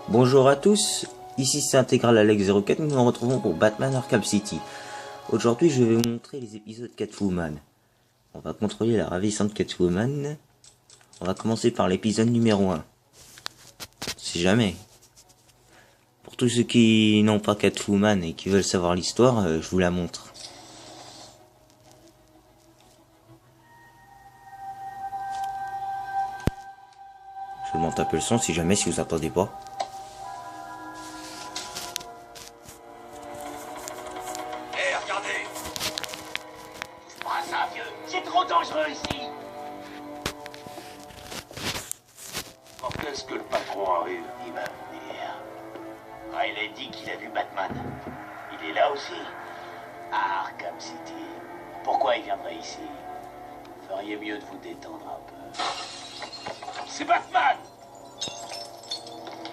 Bonjour à tous, ici c'est Intégral Alex04, nous nous retrouvons pour Batman Arkham City. Aujourd'hui je vais vous montrer les épisodes Catwoman. On va contrôler la ravissante Catwoman. On va commencer par l'épisode numéro 1. Si jamais. Pour tous ceux qui n'ont pas Catwoman et qui veulent savoir l'histoire, je vous la montre. Je monte un peu le son si jamais si vous entendez pas. C'est trop dangereux ici. Quand est-ce que le patron arrive? Il va venir. Riley dit qu'il a vu Batman. Il est là aussi. À Arkham City. Pourquoi il viendrait ici? Vous feriez mieux de vous détendre un peu. C'est Batman!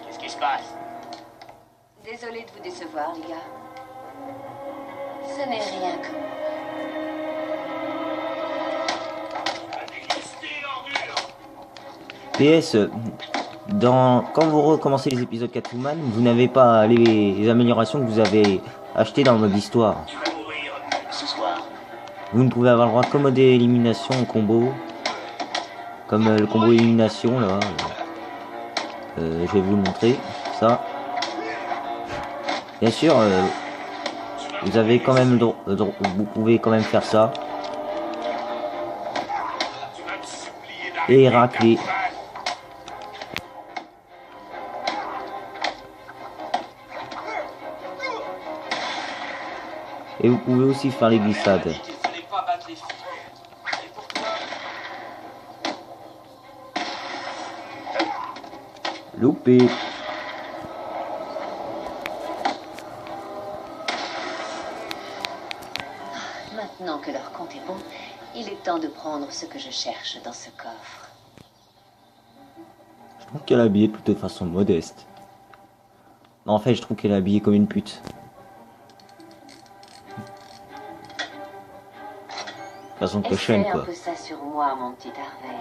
Qu'est-ce qui se passe? Désolée de vous décevoir, les gars. Ce n'est rien que... PS, quand vous recommencez les épisodes Catwoman, vous n'avez pas les améliorations que vous avez achetées dans le mode histoire. Tu vas mourir ce soir. Vous ne pouvez avoir le droit qu'au mode élimination au combo. Comme le combo élimination là. Je vais vous le montrer. Ça. Bien sûr, vous avez quand même vous pouvez quand même faire ça. Et racler. Et vous pouvez aussi faire les glissades. Loupé. Maintenant que leur compte est bon, il est temps de prendre ce que je cherche dans ce coffre. Je trouve qu'elle est habillée plutôt de façon modeste. Non, en fait, je trouve qu'elle est habillée comme une pute. Façon cochonne, Essaie quoi. un peu ça sur moi, mon petit Harvey.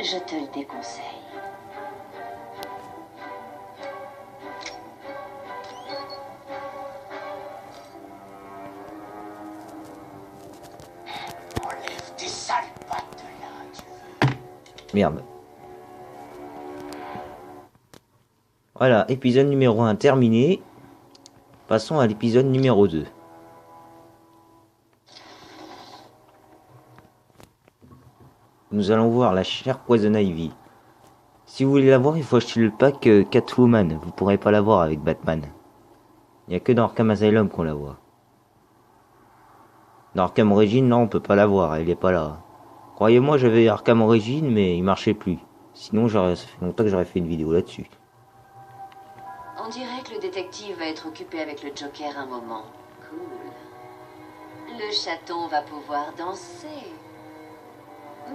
Je te le déconseille. Enlève tes sales pattes de là, tu veux. Merde. Voilà, épisode numéro 1 terminé. Passons à l'épisode numéro 2. Nous allons voir la chère Poison Ivy. Si vous voulez la voir, il faut acheter le pack Catwoman. Vous pourrez pas la voir avec Batman. Il n'y a que dans Arkham Asylum qu'on la voit. Dans Arkham Origins, non, on peut pas la voir, elle est pas là. Croyez-moi, j'avais Arkham Origins, mais il marchait plus. Sinon, ça fait longtemps que j'aurais fait une vidéo là-dessus. On dirait que le détective va être occupé avec le Joker un moment. Cool. Le chaton va pouvoir danser.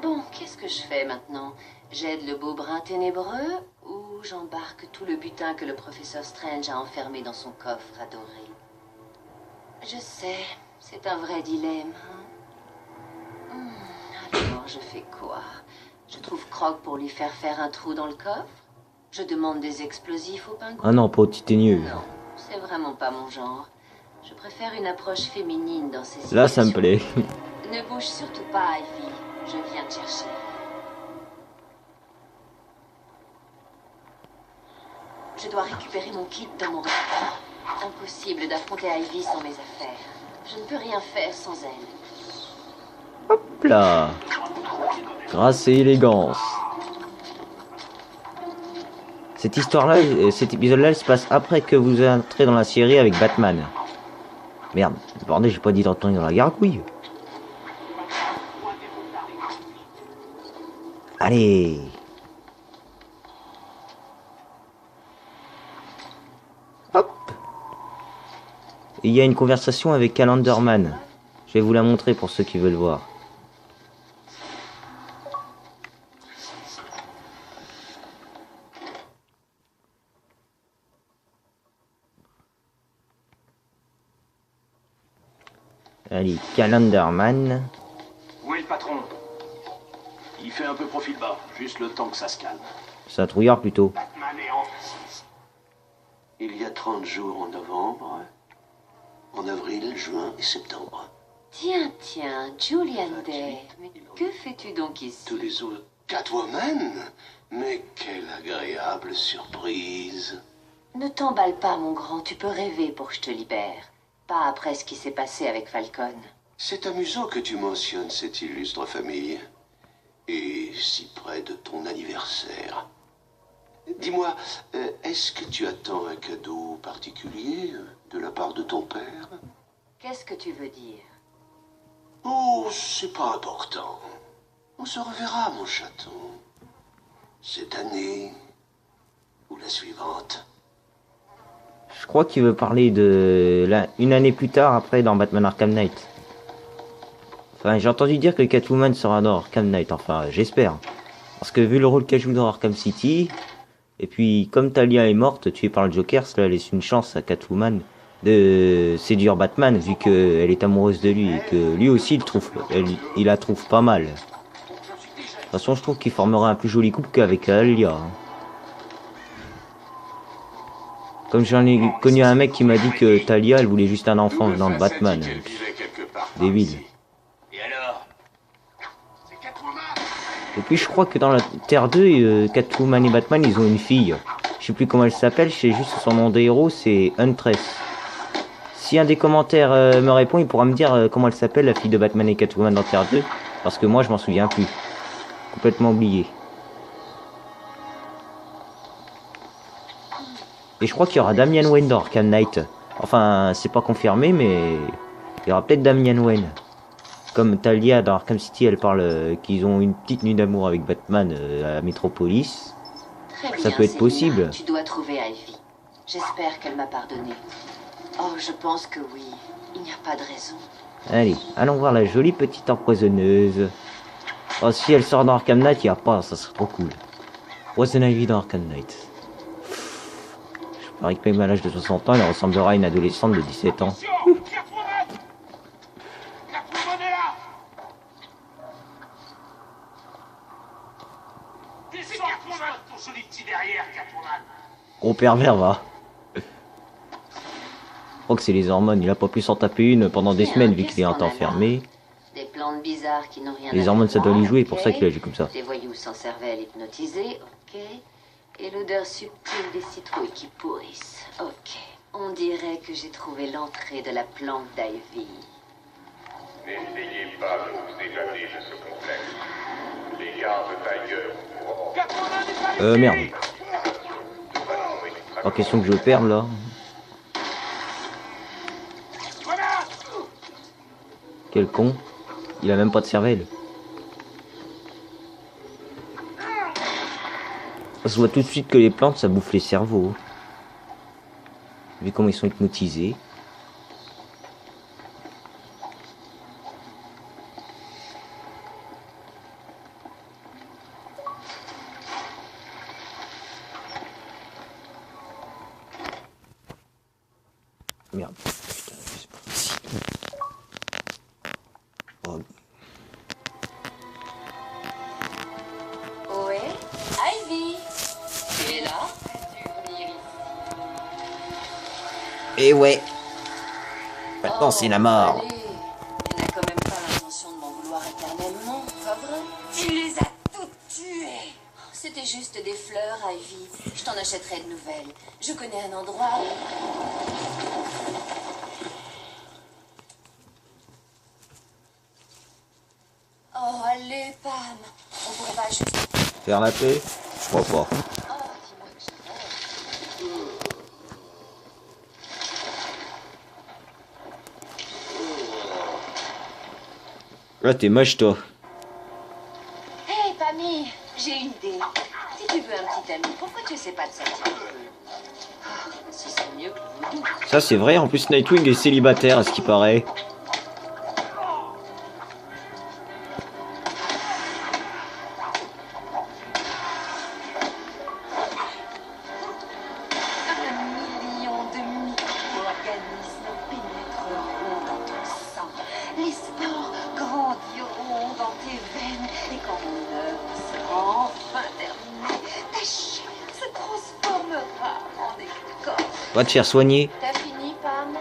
Bon, qu'est-ce que je fais maintenant? J'aide le beau brun ténébreux ou j'embarque tout le butin que le professeur Strange a enfermé dans son coffre adoré? Je sais, c'est un vrai dilemme. Alors, je fais quoi? Je trouve Croc pour lui faire un trou dans le coffre? Je demande des explosifs au pingouin? Ah non, pas au titanieux. Non, c'est vraiment pas mon genre. Je préfère une approche féminine dans ces situations. Là, ça me plaît. Ne bouge surtout pas, Ivy. Je viens te chercher. Je dois récupérer mon kit dans mon restaurant. Impossible d'affronter Ivy sans mes affaires. Je ne peux rien faire sans elle. Hop là. Grâce et élégance. Cette histoire-là, cet épisode-là, il se passe après que vous entrez dans la série avec Batman. Merde, bordel, j'ai pas dit d'entrer dans la gargouille. Allez. Hop. Et il y a une conversation avec Calendarman. Je vais vous la montrer pour ceux qui veulent voir. Allez, Calendarman. Où est le patron? Il fait un peu profil bas, juste le temps que ça se calme. C'est un trouillard plutôt. Batman est en face. 30 jours en novembre, en avril, juin et septembre. Tiens, tiens, Julian Day. Mais que fais-tu donc ici? Tous les autres... Catwoman? Mais quelle agréable surprise. Ne t'emballe pas, mon grand. Tu peux rêver pour que je te libère. Pas après ce qui s'est passé avec Falcon. C'est amusant que tu mentionnes cette illustre famille. Et si près de ton anniversaire. Dis-moi, est-ce que tu attends un cadeau particulier de la part de ton père? Qu'est-ce que tu veux dire? Oh, c'est pas important. On se reverra, mon chaton. Cette année ou la suivante. Je crois qu'il veut parler de une année plus tard, après, dans Batman Arkham Knight. Enfin, j'ai entendu dire que Catwoman sera dans Arkham Knight, enfin, j'espère. Parce que vu le rôle qu'elle joue dans Arkham City, et puis comme Talia est morte, tuée par le Joker, cela laisse une chance à Catwoman de séduire Batman, vu qu'elle est amoureuse de lui, et que lui aussi il la trouve pas mal. De toute façon, je trouve qu'il formera un plus joli couple qu'avec Talia. Comme j'en ai connu un mec qui m'a dit que Talia, elle voulait juste un enfant venant de Batman. Débile. Et alors? C'est Catwoman. Et puis je crois que dans la Terre 2, Catwoman et Batman, ils ont une fille. Je sais plus comment elle s'appelle, je sais juste son nom de héros, c'est Huntress. Si un des commentaires me répond, il pourra me dire comment elle s'appelle, la fille de Batman et Catwoman dans Terre 2. Parce que moi, je m'en souviens plus. Complètement oublié. Et je crois qu'il y aura Damian Wayne dans Arkham Knight. Enfin, c'est pas confirmé, mais il y aura peut-être Damian Wayne. Comme Talia dans Arkham City, elle parle qu'ils ont une petite nuit d'amour avec Batman à la Métropolis. Très bien, Ça peut être Selina, possible. Tu dois trouver Ivy. J'espère qu'elle m'a pardonné. Oh, je pense que oui. Il n'y a pas de raison. Allez, allons voir la jolie petite empoisonneuse. Oh, si elle sort dans Arkham Knight, il n'y a pas, ça serait trop cool. Poison Ivy dans Arkham Knight. Je parie que même à l'âge de 60 ans, elle ressemblera à une adolescente de 17 ans. Catwoman! Catwoman est là! Descends, Catwoman! Ton joli petit derrière, Catwoman! Gros pervers, va. Je crois que c'est les hormones, il a pas pu s'en taper une pendant des semaines vu qu'il est enfermé. Des plantes bizarres qui n'ont rien Les à hormones, ça doit voir, lui jouer, pour ok. ça qu'il agit comme ça. Des voyous sans cervelle hypnotisés, ok. Et l'odeur subtile des citrouilles qui pourrissent, ok. On dirait que j'ai trouvé l'entrée de la plante d'Ivy. N'essayez pas de vous évader de ce complexe. Les gardes ailleurs pourront... Catwoman est pas ici! Merde. Pas question que je perde là. Voilà! Quel con. Il a même pas de cervelle. Ça se voit tout de suite que les plantes, ça bouffe les cerveaux. Vu comment ils sont hypnotisés. Merde. Putain, c'est pas possible. Oh. Ohé, Ivy! Tu es là? Peux-tu venir ici? Et ouais. Maintenant, c'est la mort. Allez, tu n'as quand même pas l'intention de m'en vouloir éternellement, pas vrai? Tu les as toutes tuées! C'était juste des fleurs, Ivy. Je t'en achèterai de nouvelles. Je connais un endroit où... Oh, allez, Pam. On pourrait pas juste... Faire la paix? Je crois pas. Oh, dis-moi que j'arrête. Là, t'es moche, toi. Hé, Pammy, j'ai une idée. Si tu veux un petit ami, pourquoi tu essaies pas de sortir un peu? Ah, si c'est mieux que le voodoo. Ça, c'est vrai. En plus, Nightwing est célibataire, à ce qui paraît. Un million de micro-organismes pénétreront dans ton sang. Les spores grandiront dans tes veines. Et quand mon œuvre sera enfin terminée, ta chair se transformera en écorce. Va te faire soigner. T'as fini, Pam?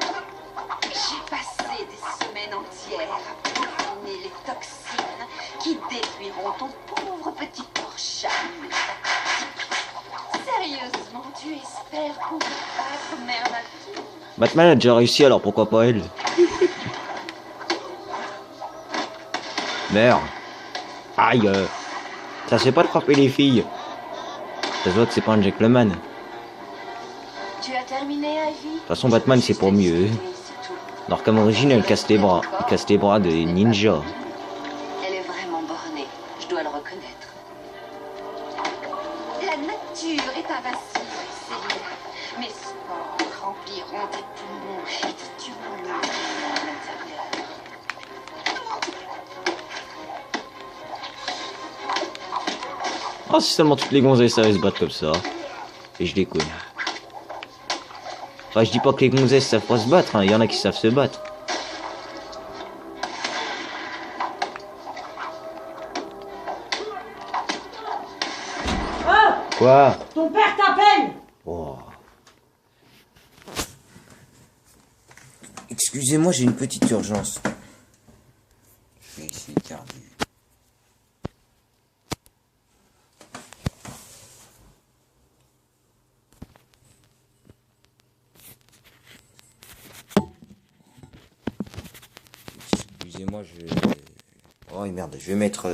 J'ai passé des semaines entières à éliminer les toxines qui détruiront ton pauvre petit corps charmé. Sérieusement, tu espères pouvoir battre Mère Nature? Batman a déjà réussi, alors pourquoi pas elle? Merde. Aïe. Ça se fait pas de frapper les filles. Ça se voit que c'est pas un gentleman. De Tu as terminé, Ivy? toute façon, Batman c'est pour mieux. L'Arkham Origins, elle casse les bras. Elle casse les bras des ninjas. Elle est vraiment bornée, je dois le reconnaître. La nature est invincible, Céline. Mes spores rempliront tes poumons et te tueront à l'intérieur. Oh, si seulement toutes les gonzesses savaient se battre comme ça. Et je déconne. Enfin, je dis pas que les gonzesses savent pas se battre, hein. Il y en a qui savent se battre. Oh, Quoi? ton père t'appelle. Oh. Excusez-moi, j'ai une petite urgence. Je vais essayer de garder. Excusez-moi, je... Oh merde, je vais mettre...